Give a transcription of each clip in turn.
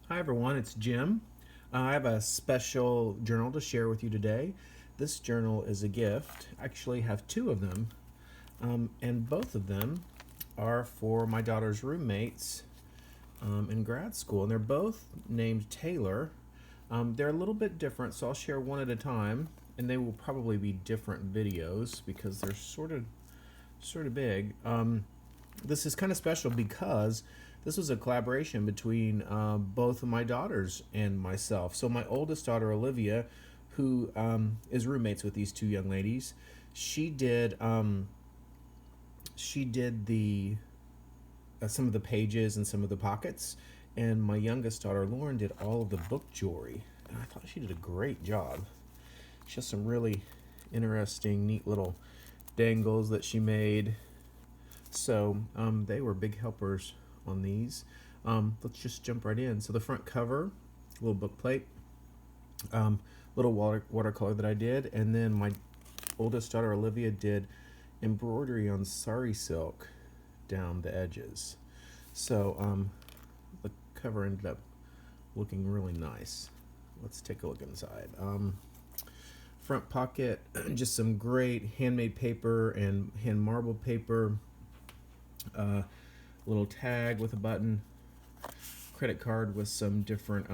Hi everyone, it's Jim. I have a special journal to share with you today. This journal is a gift. I actually have two of them, and both of them are for my daughter's roommates in grad school, and they're both named Taylor. They're a little bit different, so I'll share one at a time, and they will probably be different videos because they're sort of big. This is kind of special because this was a collaboration between both of my daughters and myself. So my oldest daughter Olivia, who is roommates with these two young ladies, she did the some of the pages and some of the pockets, and my youngest daughter Lauren did all of the book jewelry. And I thought she did a great job. She has some really interesting, neat little dangles that she made. So they were big helpers on these. Let's just jump right in. So the front cover, little book plate, um, little watercolor that I did, and then my oldest daughter Olivia did embroidery on sari silk down the edges. So the cover ended up looking really nice. Let's take a look inside. Front pocket, just some great handmade paper and hand marbled paper. Little tag with a button, credit card with some different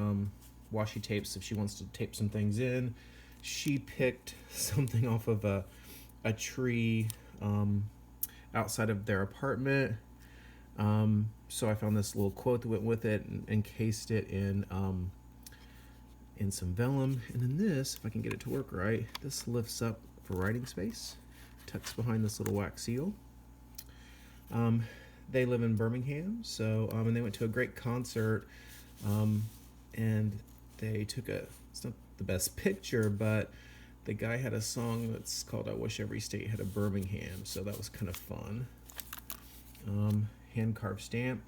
washi tapes if she wants to tape some things in. She picked something off of a tree outside of their apartment. So I found this little quote that went with it and encased it in some vellum. And then this, if I can get it to work right, this lifts up for writing space, tucks behind this little wax seal. They live in Birmingham, so and they went to a great concert, and they took it's not the best picture, but the guy had a song that's called "I Wish Every State Had a Birmingham," so that was kind of fun. Hand carved stamp,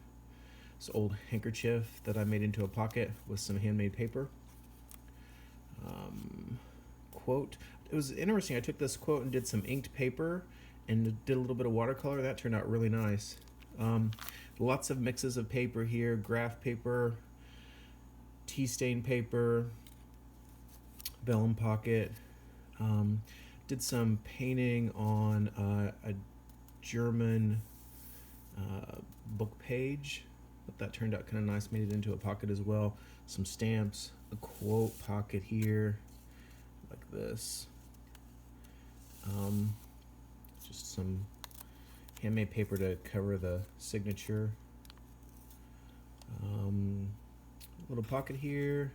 this old handkerchief that I made into a pocket with some handmade paper. Quote. It was interesting. I took this quote and did some inked paper and did a little bit of watercolor. That turned out really nice. Lots of mixes of paper here, graph paper, tea stain paper, vellum pocket. Did some painting on a German book page, but that turned out kind of nice. Made it into a pocket as well. Some stamps, a quote pocket here, like this. Just some handmade paper to cover the signature. Little pocket here,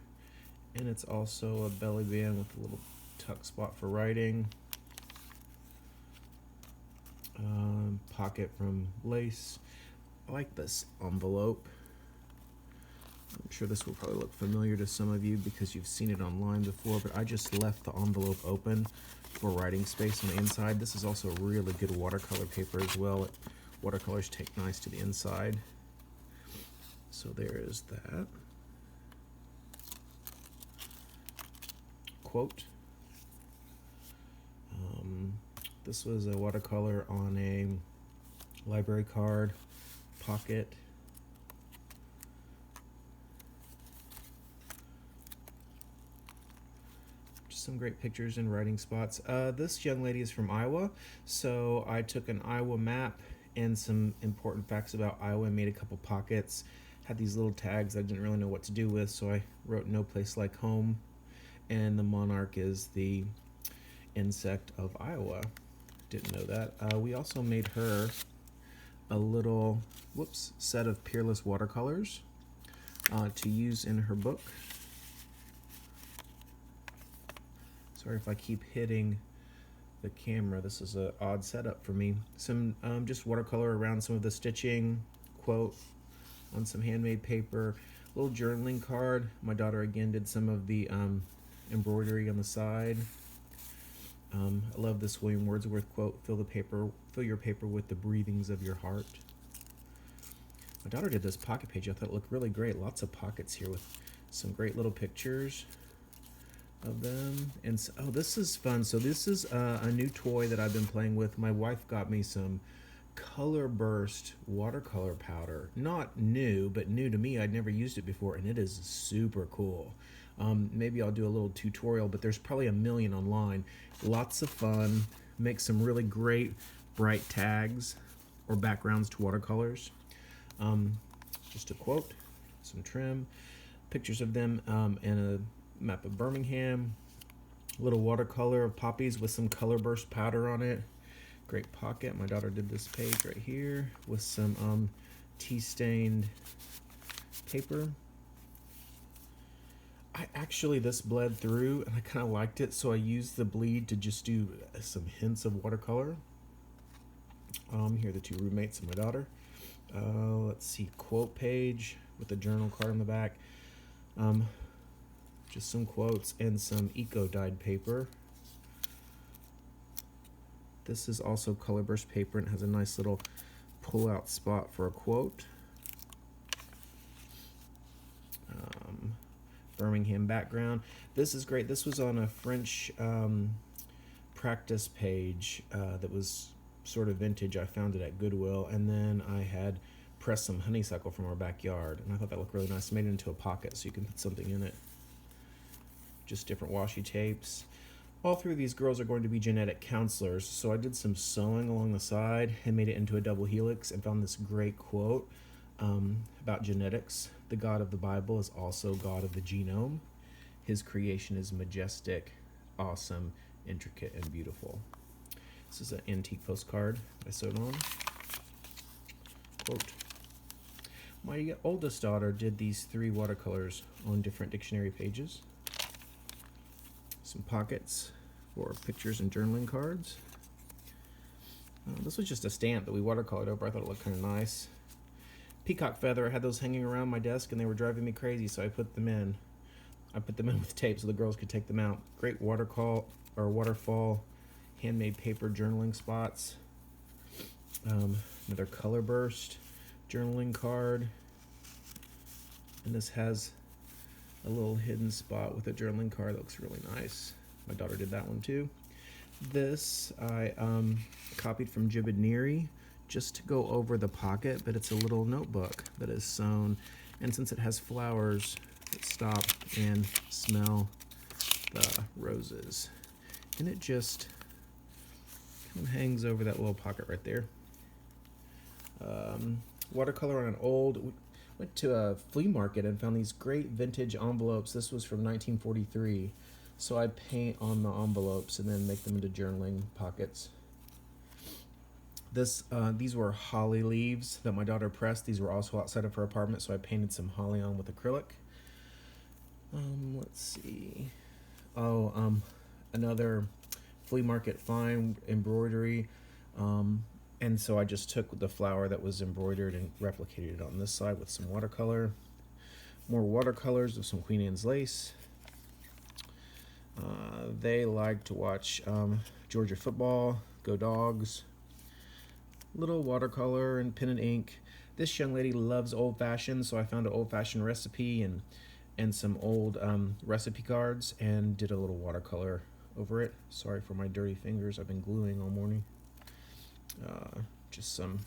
and it's also a belly band with a little tuck spot for writing. Pocket from lace. I like this envelope. I'm sure this will probably look familiar to some of you because you've seen it online before, but I just left the envelope open for writing space on the inside. This is also really good watercolor paper as well. Watercolors take nice to the inside. So there is that. Quote. This was a watercolor on a library card, pocket. Some great pictures and writing spots. This young lady is from Iowa, so I took an Iowa map and some important facts about Iowa and made a couple pockets. Had these little tags I didn't really know what to do with, so I wrote "No Place Like Home," and the monarch is the insect of Iowa. Didn't know that. We also made her a little set of Peerless watercolors to use in her book. Sorry if I keep hitting the camera. This is an odd setup for me. Some just watercolor around some of the stitching, quote on some handmade paper, little journaling card. My daughter again did some of the embroidery on the side. I love this William Wordsworth quote: fill your paper with the breathings of your heart." My daughter did this pocket page. I thought it looked really great. Lots of pockets here with some great little pictures of them. And oh, this is fun. So this is a new toy that I've been playing with. My wife got me some color burst watercolor powder. Not new, but new to me. I'd never used it before, and it is super cool. Maybe I'll do a little tutorial, but there's probably a million online. Lots of fun. Make some really great bright tags or backgrounds to watercolors. Just a quote, some trim, pictures of them, and a map of Birmingham. A little watercolor of poppies with some color burst powder on it. Great pocket. My daughter did this page right here with some tea-stained paper. This bled through and I kind of liked it, so I used the bleed to just do some hints of watercolor. Here are the two roommates and my daughter. Let's see, quote page with a journal card on the back. Just some quotes and some eco-dyed paper. This is also color burst paper and it has a nice little pull-out spot for a quote. Birmingham background. This is great. This was on a French practice page that was sort of vintage. I found it at Goodwill, and then I had pressed some honeysuckle from our backyard, and I thought that looked really nice. I made it into a pocket so you can put something in it. Just different washi tapes. All three of these girls are going to be genetic counselors, so I did some sewing along the side and made it into a double helix and found this great quote about genetics. The God of the Bible is also God of the genome. His creation is majestic, awesome, intricate, and beautiful. This is an antique postcard I sewed on. Quote. My oldest daughter did these 3 watercolors on different dictionary pages. Some pockets for pictures and journaling cards. This was just a stamp that we watercolored over. I thought it looked kind of nice. Peacock feather. I had those hanging around my desk and they were driving me crazy, so I put them in. I put them in with tape so the girls could take them out. Great waterfall handmade paper journaling spots. Another color burst journaling card. And this has a little hidden spot with a journaling card that looks really nice. My daughter did that one too. This I copied from Jibidneri just to go over the pocket, but it's a little notebook that is sewn, and since it has flowers, let's stop and smell the roses. And it just kind of hangs over that little pocket right there. Watercolor on an old, went to a flea market and found these great vintage envelopes. This was from 1943. So I paint on the envelopes and then make them into journaling pockets. These were holly leaves that my daughter pressed. These were also outside of her apartment, so I painted some holly on with acrylic. Let's see. Another flea market find, embroidery. And so I just took the flower that was embroidered and replicated it on this side with some watercolor. More watercolors of some Queen Anne's lace. They like to watch Georgia football, go Dogs. Little watercolor and pen and ink. This young lady loves old-fashioned, so I found an old-fashioned recipe and some old recipe cards and did a little watercolor over it. Sorry for my dirty fingers. I've been gluing all morning. Just some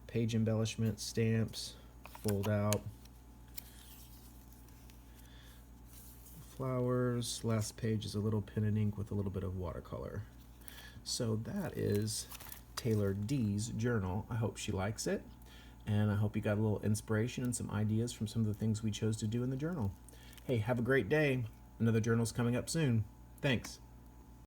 page embellishments, stamps, fold out. Flowers. Last page is a little pen and ink with a little bit of watercolor. So that is Taylor D's journal. I hope she likes it, and I hope you got a little inspiration and some ideas from some of the things we chose to do in the journal. Hey, have a great day. Another journal's coming up soon. Thanks.